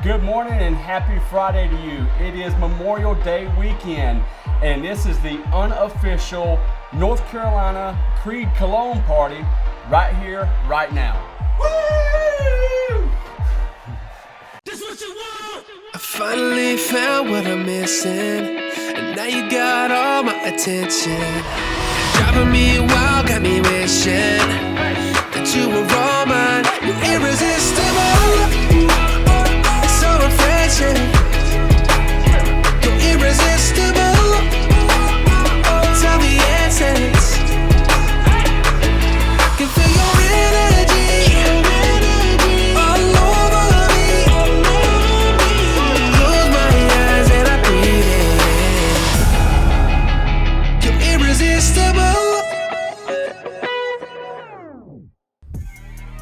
Good morning and happy Friday to you. It is Memorial Day weekend, and this is the unofficial North Carolina Creed Cologne party right here, right now. Woo! This what you want! I finally found what I'm missing, and now you got all my attention. Driving me wild, got me wishing that you were all mine. You're irresistible. So refreshing, you're irresistible. Tell the essence, can feel your energy all over me. Close my eyes and I breathe in. You're irresistible.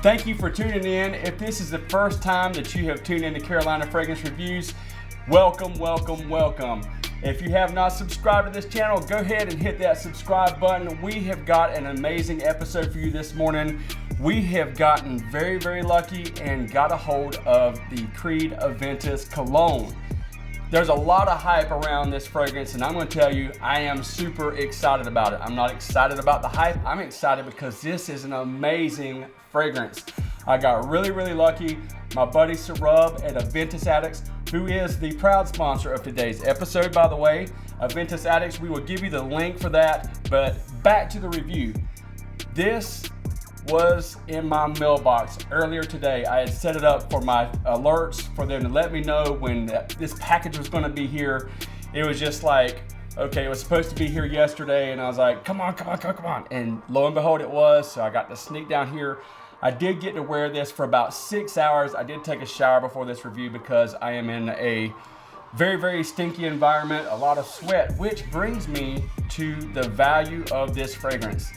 Thank you for tuning in. If this is the first time that you have tuned into Carolina Fragrance Reviews, welcome, welcome, welcome. If you have not subscribed to this channel, go ahead and hit that subscribe button. We have got an amazing episode for you this morning. We have gotten very, very lucky and got a hold of the Creed Aventus Cologne. There's a lot of hype around this fragrance, and I'm going to tell you, I am super excited about it. I'm not excited about the hype. I'm excited because this is an amazing fragrance. I got really, really lucky. My buddy Sarub at Aventus Addicts, who is the proud sponsor of today's episode, by the way. Aventus Addicts, we will give you the link for that, but back to the review. This was in my mailbox earlier today. I had set it up for my alerts for them to let me know when this package was going to be here. It was just like, okay, it was supposed to be here yesterday, and I was like, come on. And lo and behold, it was. So I got to sneak down here. I did get to wear this for about 6 hours. I did take a shower before this review because I am in a very, very stinky environment, a lot of sweat, which brings me to the value of this fragrance.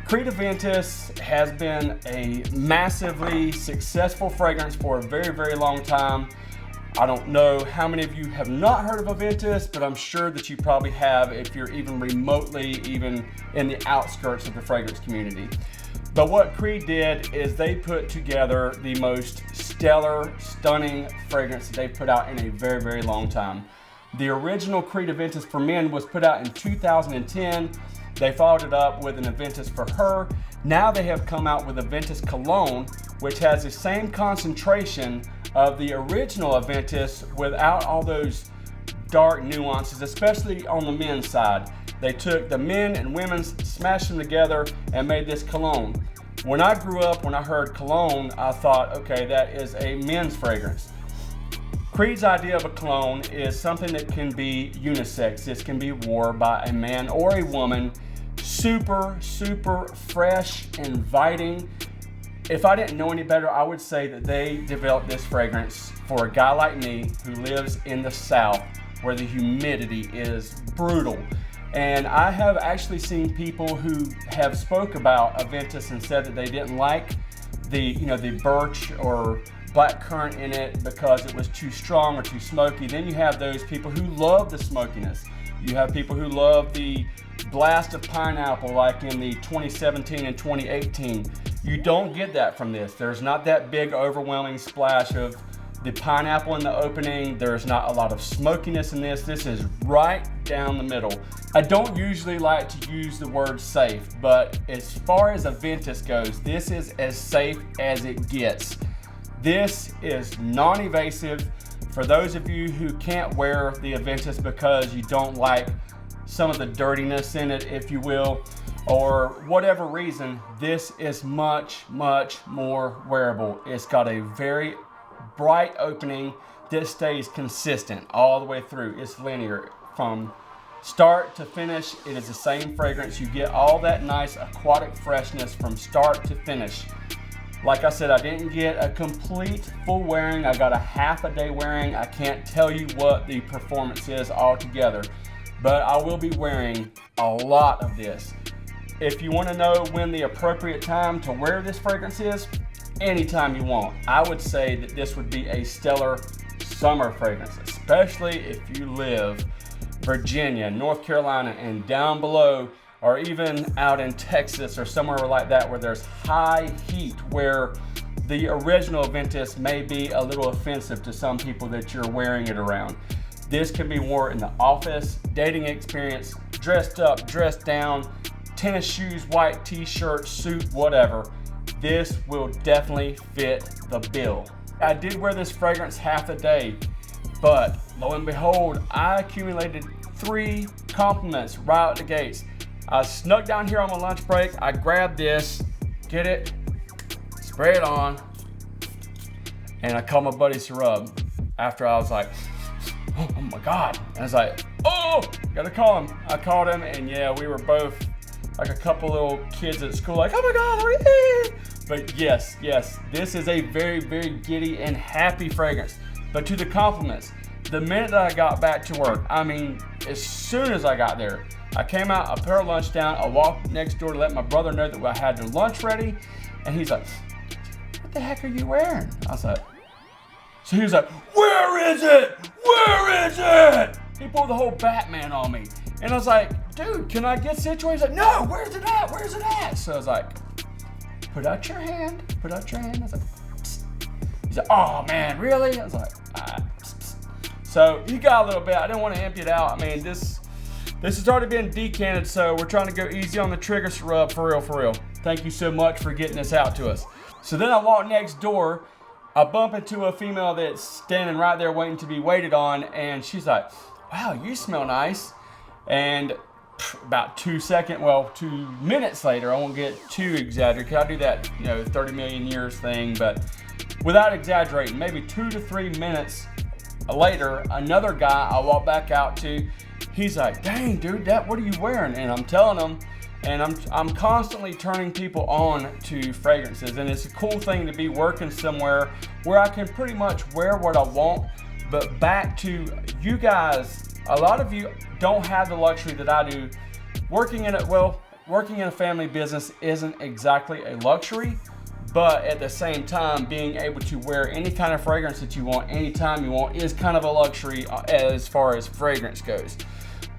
Creed Aventus has been a massively successful fragrance for a very, very long time. I don't know how many of you have not heard of Aventus, but I'm sure that you probably have if you're even remotely even in the outskirts of the fragrance community. But what Creed did is they put together the most stellar, stunning fragrance that they've put out in a very, very long time. The original Creed Aventus for Men was put out in 2010. They followed it up with an Aventus for Her. Now they have come out with Aventus Cologne, which has the same concentration of the original Aventus without all those dark nuances, especially on the men's side. They took the men and women's, smashed them together, and made this cologne. When I grew up, when I heard cologne, I thought, okay, that is a men's fragrance. Creed's idea of a cologne is something that can be unisex. This can be worn by a man or a woman. Super, super fresh, inviting. If I didn't know any better, I would say that they developed this fragrance for a guy like me who lives in the South where the humidity is brutal. And I have actually seen people who have spoke about Aventus and said that they didn't like the birch or black currant in it because it was too strong or too smoky. Then you have those people who love the smokiness. You have people who love the blast of pineapple like in the 2017 and 2018. You don't get that from this. There's not that big overwhelming splash of the pineapple in the opening. There's not a lot of smokiness in this. This is right down the middle. I don't usually like to use the word safe, but as far as Aventus goes, this is as safe as it gets. This is non-evasive. For those of you who can't wear the Aventus because you don't like some of the dirtiness in it, if you will, or whatever reason, this is much, much more wearable. It's got a very bright opening that stays consistent all the way through. It's linear from start to finish. It is the same fragrance. You get all that nice aquatic freshness from start to finish. Like I said, I didn't get a complete full wearing. I got a half a day wearing. I can't tell you what the performance is altogether, but I will be wearing a lot of this. If you want to know when the appropriate time to wear this fragrance is, anytime you want. I would say that this would be a stellar summer fragrance, especially if you live Virginia, North Carolina, and down below, or even out in Texas or somewhere like that where there's high heat, where the original Aventus may be a little offensive to some people that you're wearing it around. This can be worn in the office, dating experience, dressed up, dressed down, tennis shoes, white t-shirt, suit, whatever. This will definitely fit the bill. I did wear this fragrance half the day, but lo and behold, I accumulated 3 compliments right out the gates. I snuck down here on my lunch break, I grabbed this, get it, spray it on, and I called my buddy to rub. After I was like, oh my God. And I was like, oh, gotta call him. I called him, and yeah, we were both like a couple little kids at school, like, oh my God, are you? But yes, this is a very, very giddy and happy fragrance. But to the compliments, the minute that I got back to work, I mean, as soon as I got there, I came out, I put our lunch down, I walked next door to let my brother know that I had the lunch ready, and he's like, what the heck are you wearing? I was like, so he was like, where is it? Where is it? He pulled the whole Batman on me. And I was like, dude, can I get situated? He's like, no, where's it at? Where's it at? So I was like, put out your hand, put out your hand. I was like, psst. He's like, oh man, really? I was like, psst. So he got a little bit, I didn't want to empty it out. I mean, this has already been decanted, so we're trying to go easy on the trigger rub, for real. Thank you so much for getting this out to us. So then I walk next door, I bump into a female that's standing right there waiting to be waited on, and she's like, wow, you smell nice. And about 2 minutes later, I won't get too exaggerated, because I do that, 30 million years thing, but without exaggerating, maybe 2 to 3 minutes later, another guy I walk back out to, he's like, dang dude, what are you wearing? And I'm telling him, and I'm constantly turning people on to fragrances, and it's a cool thing to be working somewhere where I can pretty much wear what I want. But back to you guys, a lot of you don't have the luxury that I do. Working in a family business isn't exactly a luxury, but at the same time, being able to wear any kind of fragrance that you want, anytime you want, is kind of a luxury as far as fragrance goes.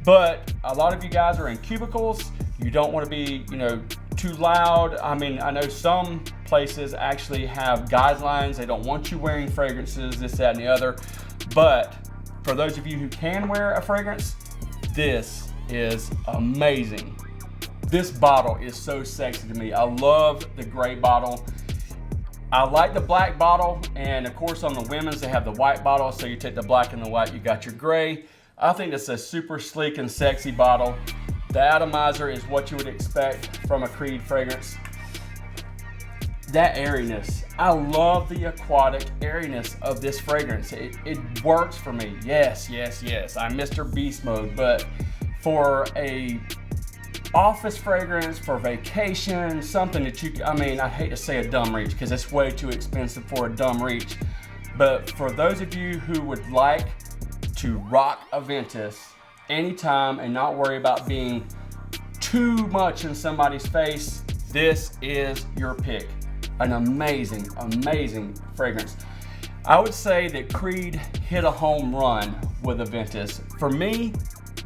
But a lot of you guys are in cubicles. You don't want to be, too loud. I mean, I know some places actually have guidelines. They don't want you wearing fragrances, this, that, and the other. But for those of you who can wear a fragrance, this is amazing. This bottle is so sexy to me. I love the gray bottle. I like the black bottle, and of course on the women's they have the white bottle, so you take the black and the white, you got your gray. I think it's a super sleek and sexy bottle. The Atomizer is what you would expect from a Creed fragrance. That airiness, I love the aquatic airiness of this fragrance. It works for me. Yes, I'm Mr. Beast mode, but for a office fragrance, for vacation, something that I hate to say a dumb reach because it's way too expensive for a dumb reach, but for those of you who would like to rock Aventus anytime and not worry about being too much in somebody's face, this is your pick. An amazing fragrance. I would say that Creed hit a home run with Aventus. For me,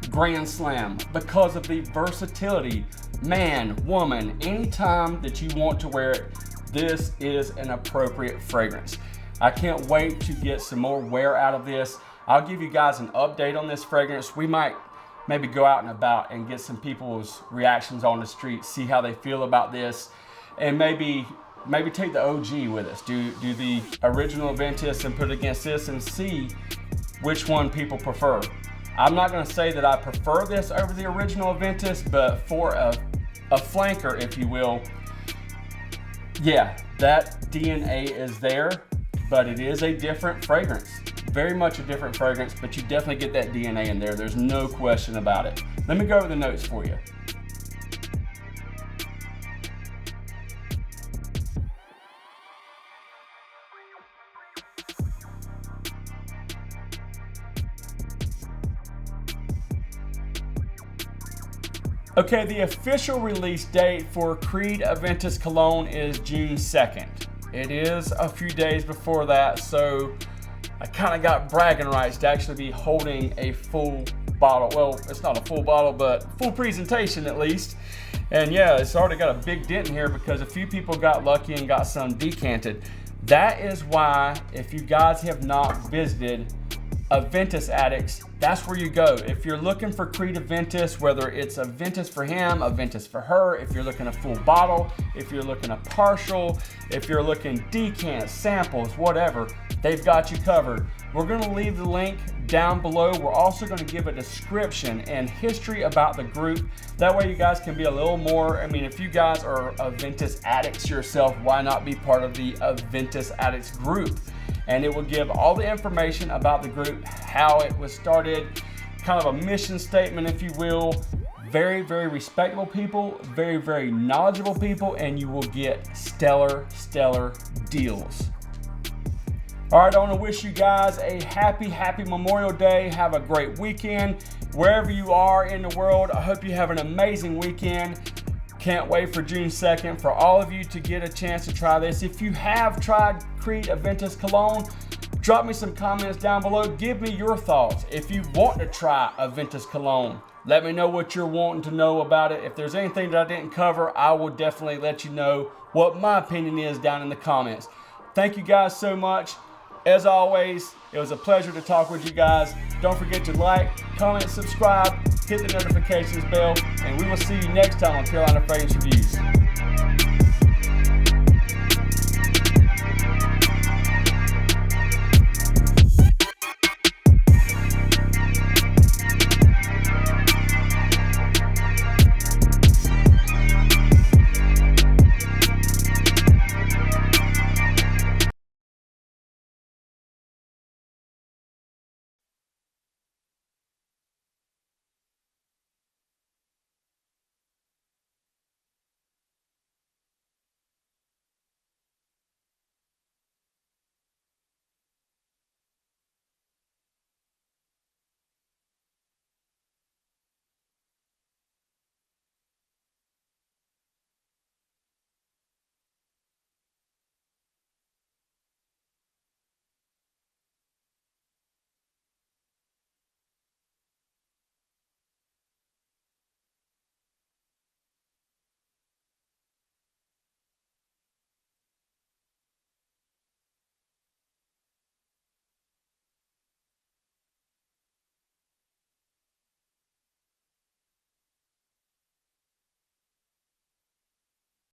grand slam, because of the versatility. Man, woman, anytime that you want to wear it, this is an appropriate fragrance. I can't wait to get some more wear out of this. I'll give you guys an update on this fragrance. We might maybe go out and about and get some people's reactions on the street, see how they feel about this, and maybe take the OG with us. Do the original Aventus and put it against this and see which one people prefer. I'm not gonna say that I prefer this over the original Aventus, but for a flanker, if you will, yeah, that DNA is there, but it is a different fragrance. Very much a different fragrance, but you definitely get that DNA in there. There's no question about it. Let me go over the notes for you. Okay, the official release date for Creed Aventus Cologne is June 2nd. It is a few days before that, so I kind of got bragging rights to actually be holding a full bottle. Well, it's not a full bottle, but full presentation at least. And yeah, it's already got a big dent in here because a few people got lucky and got some decanted. That is why, if you guys have not visited Aventus Addicts, that's where you go. If you're looking for Creed Aventus, whether it's Aventus for him, Aventus for her, if you're looking a full bottle, if you're looking a partial, if you're looking decants, samples, whatever, they've got you covered. We're going to leave the link down below. We're also going to give a description and history about the group. That way you guys can be a little more, I mean, if you guys are Aventus Addicts yourself, why not be part of the Aventus Addicts group? And it will give all the information about the group, how it was started, kind of a mission statement, if you will. Very, very respectable people, very, very knowledgeable people, and you will get stellar deals. All right, I want to wish you guys a happy Memorial Day. Have a great weekend. Wherever you are in the world, I hope you have an amazing weekend. Can't wait for June 2nd for all of you to get a chance to try this. If you have tried Creed Aventus Cologne, drop me some comments down below. Give me your thoughts. If you want to try Aventus Cologne, let me know what you're wanting to know about it. If there's anything that I didn't cover, I will definitely let you know what my opinion is down in the comments. Thank you guys so much. As always, it was a pleasure to talk with you guys. Don't forget to like, comment, subscribe, hit the notifications bell, and we will see you next time on Carolina Fragrance Reviews.